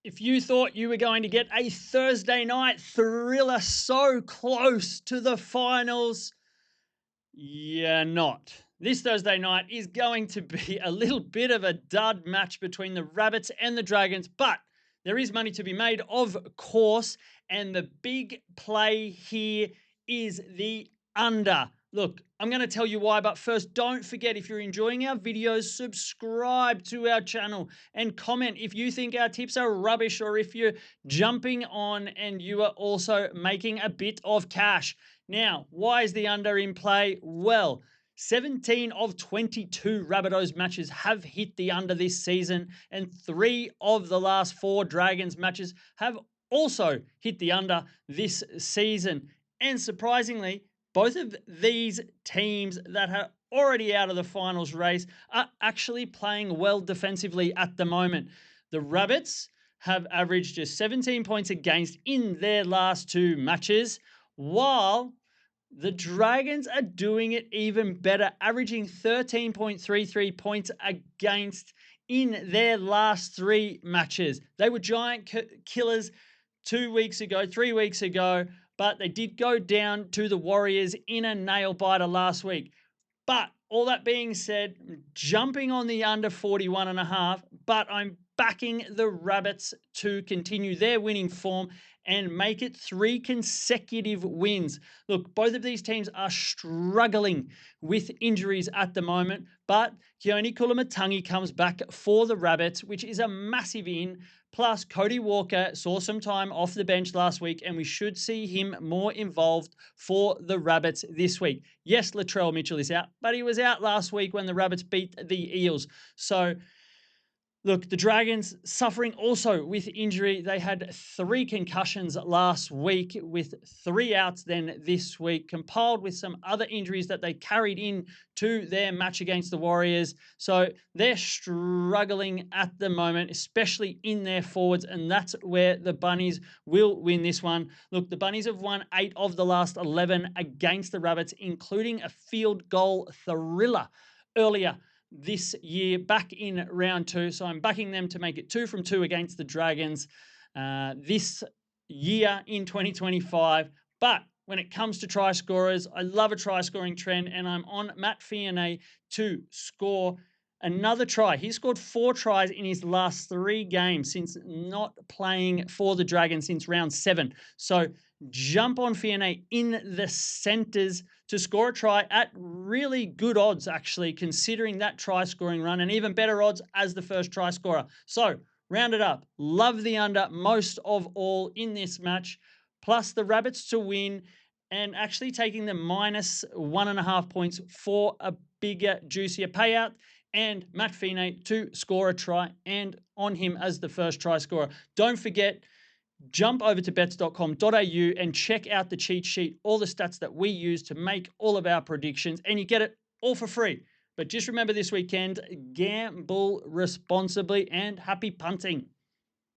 If you thought you were going to get a Thursday night thriller so close to the finals, you're not. This Thursday night is going to be a little bit of a dud match between the Rabbits and the Dragons, but there is money to be made, of course, and the big play here is the under. Look, I'm going to tell you why, but first, don't forget, if you're enjoying our videos, subscribe to our channel and comment if you think our tips are rubbish or if you're jumping on and you are also making a bit of cash. Now, why is the under in play? Well, 17 of 22 Rabbitohs matches have hit the under this season, and 3 of the last 4 Dragons matches have also hit the under this season. And surprisingly, both of these teams that are already out of the finals race are actually playing well defensively at the moment. The Rabbits have averaged just 17 points against in their last 2 matches, while the Dragons are doing it even better, averaging 13.33 points against in their last 3 matches. They were giant killers 2 weeks ago, 3 weeks ago, but they did go down to the Warriors in a nail biter last week. But all that being said, I'm jumping on the under 41.5, but I'm backing the Rabbits to continue their winning form and make it 3 consecutive wins. Look, both of these teams are struggling with injuries at the moment, but Keone Kulamatangi comes back for the Rabbits, which is a massive in. Plus, Cody Walker saw some time off the bench last week, and we should see him more involved for the Rabbits this week. Yes, Latrell Mitchell is out, but he was out last week when the Rabbits beat the Eels. So, look, the Dragons suffering also with injury. They had 3 concussions last week with 3 outs then this week, compiled with some other injuries that they carried in to their match against the Warriors. So they're struggling at the moment, especially in their forwards, and that's where the Bunnies will win this one. Look, the Bunnies have won 8 of the last 11 against the Rabbits, including a field goal thriller earlier this year back in round 2. So I'm backing them to make it 2 from 2 against the Dragons this year in 2025. But when it comes to try scorers, I love a try scoring trend, and I'm on Matt Fianet to score another try. He scored 4 tries in his last 3 games since not playing for the Dragons since round 7. So jump on Fianet in the centres to score a try at really good odds, actually, considering that try scoring run, and even better odds as the first try scorer. So round it up. Love the under most of all in this match, plus the Rabbits to win, and actually taking the minus 1.5 points for a bigger, juicier payout, and Matt Fianet to score a try, and on him as the first try scorer. Don't forget, jump over to bets.com.au and check out the cheat sheet, all the stats that we use to make all of our predictions, and you get it all for free. But just remember this weekend, gamble responsibly and happy punting.